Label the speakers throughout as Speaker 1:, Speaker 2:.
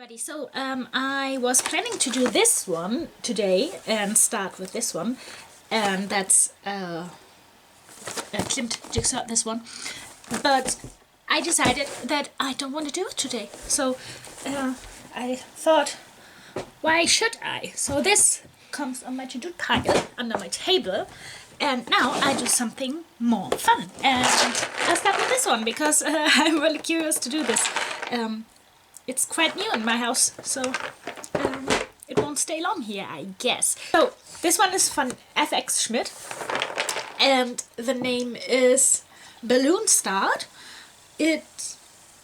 Speaker 1: everybody, so I was planning to do this one today and start with this one, and that's Piece Jigsaw, this one, but I decided that I don't want to do it today, so I thought, why should I? So this comes on my to-do pile under my table, and now I do something more fun, and I'll start with this one because I'm really curious to do this. It's quite new in my house, so it won't stay long here, I guess. So this one is from FX Schmid, and the name is Balloon Start. It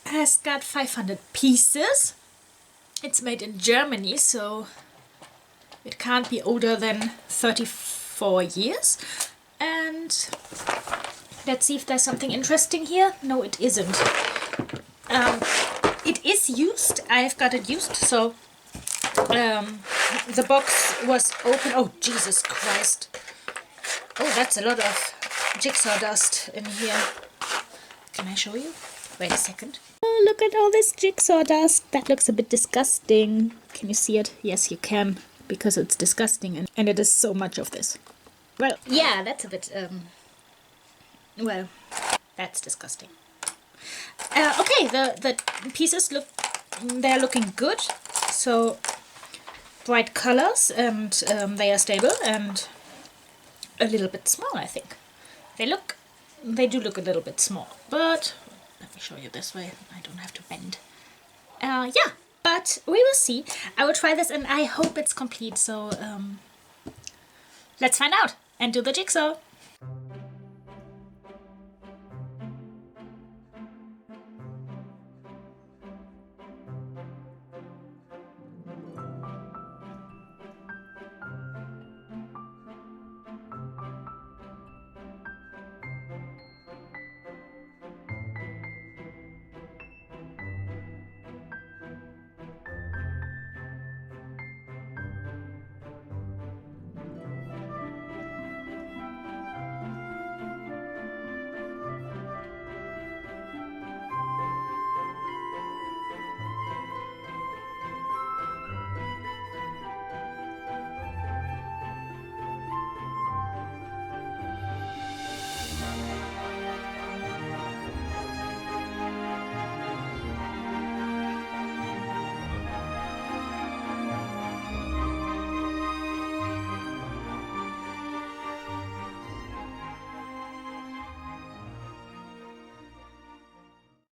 Speaker 1: has got 500 pieces. It's made in Germany, so it can't be older than 34 years. And let's see if there's something interesting here. No, it isn't. It is used. I've got it used, so the box was open. Oh, Jesus Christ. Oh, that's a lot of jigsaw dust in here. Can I show you? Wait a second. Oh, look at all this jigsaw dust. That looks a bit disgusting. Can you see it? Yes, you can, because it's disgusting, and it is so much of this. Well, yeah, that's a bit, well, that's disgusting. Okay, the pieces they're looking good, so bright colors, and they are stable and a little bit small, I think. They do look a little bit small, but let me show you this way. I don't have to bend. Yeah, but we will see. I will try this and I hope it's complete, so let's find out and do the jigsaw.